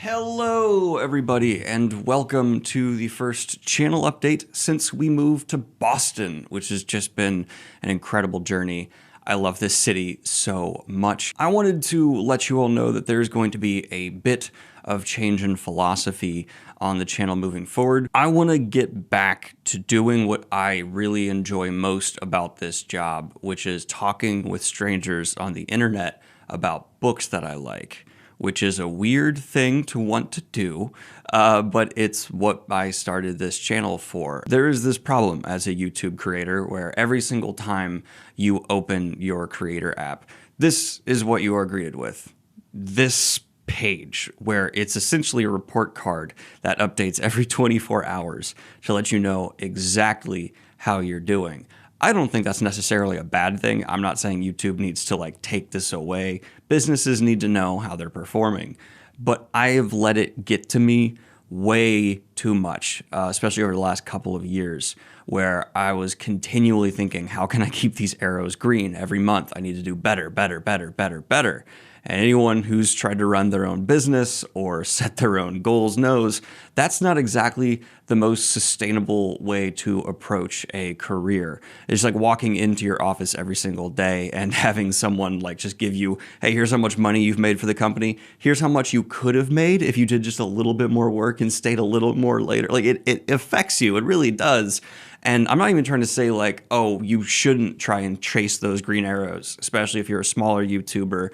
Hello, everybody, and welcome to the first channel update since we moved to Boston, which has just been an incredible journey. I love this city so much. I wanted to let you all know that there's going to be a bit of change in philosophy on the channel moving forward. I want to get back to doing what I really enjoy most about this job, which is talking with strangers on the internet about books that I like, which is a weird thing to want to do, but it's what I started this channel for. There is this problem as a YouTube creator where every single time you open your creator app, this is what you are greeted with. This page where it's essentially a report card that updates every 24 hours to let you know exactly how you're doing. I don't think that's necessarily a bad thing. I'm not saying YouTube needs to take this away. Businesses need to know how they're performing. But I have let it get to me way too much, especially over the last couple of years, where I was continually thinking, how can I keep these arrows green every month? I need to do better, better, better, better, better. And anyone who's tried to run their own business or set their own goals knows that's not exactly the most sustainable way to approach a career. It's like walking into your office every single day and having someone just give you, hey, here's how much money you've made for the company. Here's how much you could have made if you did just a little bit more work and stayed a little more later. It affects you. It really does. And I'm not even trying to say oh, you shouldn't try and chase those green arrows, especially if you're a smaller YouTuber.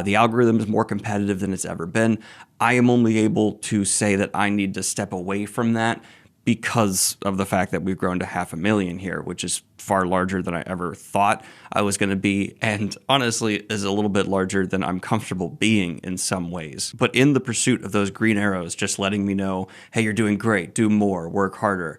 The algorithm is more competitive than it's ever been. I am only able to say that I need to step away from that because of the fact that we've grown to 500,000 here, which is far larger than I ever thought I was going to be, and honestly is a little bit larger than I'm comfortable being in some ways. But in the pursuit of those green arrows, just letting me know, hey, you're doing great, do more, work harder,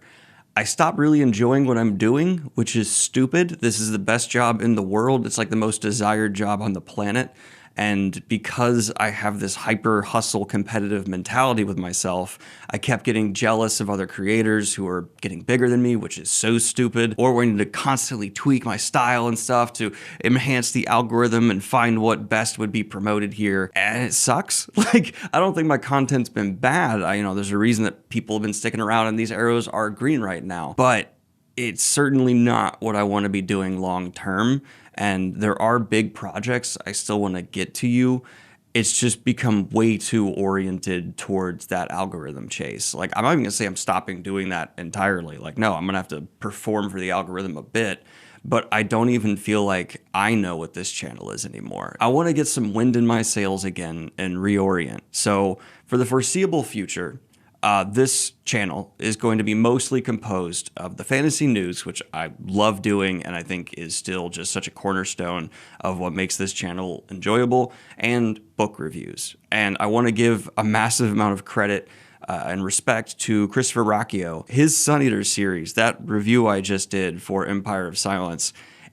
I stopped really enjoying what I'm doing, which is stupid. This is the best job in the world. It's the most desired job on the planet. And because I have this hyper hustle competitive mentality with myself, I kept getting jealous of other creators who are getting bigger than me, which is so stupid, or wanting to constantly tweak my style and stuff to enhance the algorithm and find what best would be promoted here. And it sucks. I don't think my content's been bad. There's a reason that people have been sticking around and these arrows are green right now, but it's certainly not what I want to be doing long term. And there are big projects I still want to get to you. It's just become way too oriented towards that algorithm chase. I'm not even gonna say I'm stopping doing that entirely. No, I'm gonna have to perform for the algorithm a bit, but I don't even feel like I know what this channel is anymore. I want to get some wind in my sails again and reorient. So for the foreseeable future, this channel is going to be mostly composed of the fantasy news, which I love doing and I think is still just such a cornerstone of what makes this channel enjoyable, and book reviews. And I want to give a massive amount of credit and respect to Christopher Racchio. His Sun Eater series, that review I just did for Empire of Silence,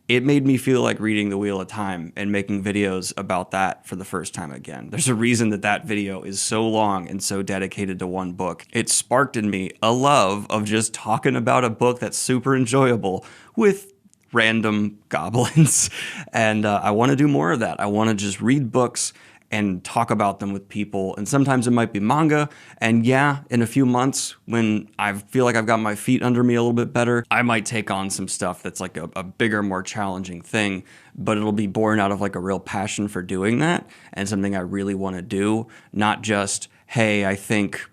it made me feel like reading The Wheel of Time and making videos about that for the first time again. There's a reason that that video is so long and so dedicated to one book. It sparked in me a love of just talking about a book that's super enjoyable with random goblins. And I want to do more of that. I want to just read books and talk about them with people. And sometimes it might be manga. And yeah, in a few months, when I feel like I've got my feet under me a little bit better, I might take on some stuff that's a bigger, more challenging thing, but it'll be born out of a real passion for doing that and something I really want to do, not just, hey, I think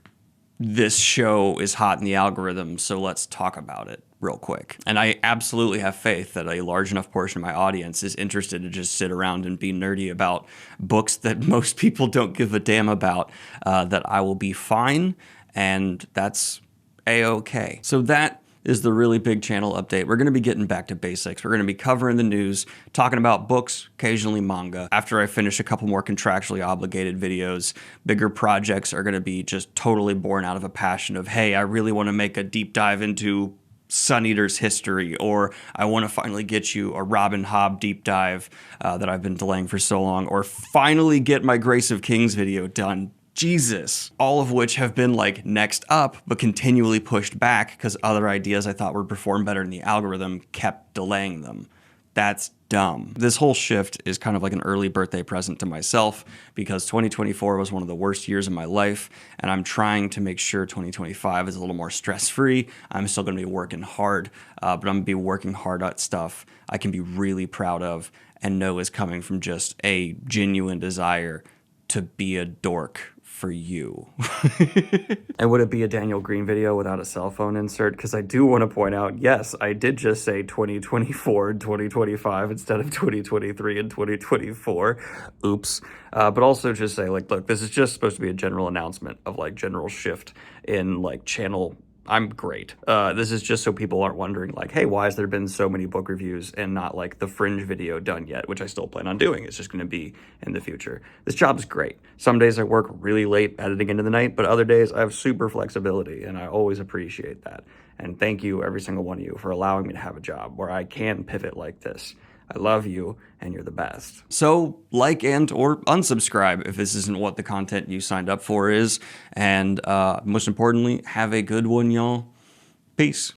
this show is hot in the algorithm, so let's talk about it real quick. And I absolutely have faith that a large enough portion of my audience is interested to just sit around and be nerdy about books that most people don't give a damn about, that I will be fine, and that's a-okay. So that is the really big channel update. We're going to be getting back to basics. We're going to be covering the news, talking about books, occasionally manga. After I finish a couple more contractually obligated videos, bigger projects are going to be just totally born out of a passion of, hey, I really want to make a deep dive into Sun Eater's history, or I want to finally get you a Robin Hobb deep dive that I've been delaying for so long, or finally get my Grace of Kings video done. Jesus. All of which have been next up, but continually pushed back because other ideas I thought would perform better in the algorithm kept delaying them. That's dumb. This whole shift is kind of like an early birthday present to myself because 2024 was one of the worst years of my life, and I'm trying to make sure 2025 is a little more stress-free. I'm still going to be working hard, but I'm going to be working hard at stuff I can be really proud of and know is coming from just a genuine desire to be a dork for you. And would it be a Daniel Green video without a cell phone insert? Because I do want to point out, yes, I did just say 2024 and 2025 instead of 2023 and 2024. Oops. But also just say, like, look, this is just supposed to be a general announcement of, like, general shift in, like, channel. I'm great. This is just so people aren't wondering, like, hey, why has there been so many book reviews and not, like, the Fringe video done yet, which I still plan on doing. It's just going to be in the future. This job is great. Some days I work really late editing into the night, but other days I have super flexibility, and I always appreciate that. And thank you, every single one of you, for allowing me to have a job where I can pivot like this. I love you, and you're the best. So like and or unsubscribe if this isn't what the content you signed up for is. And most importantly, have a good one, y'all. Peace.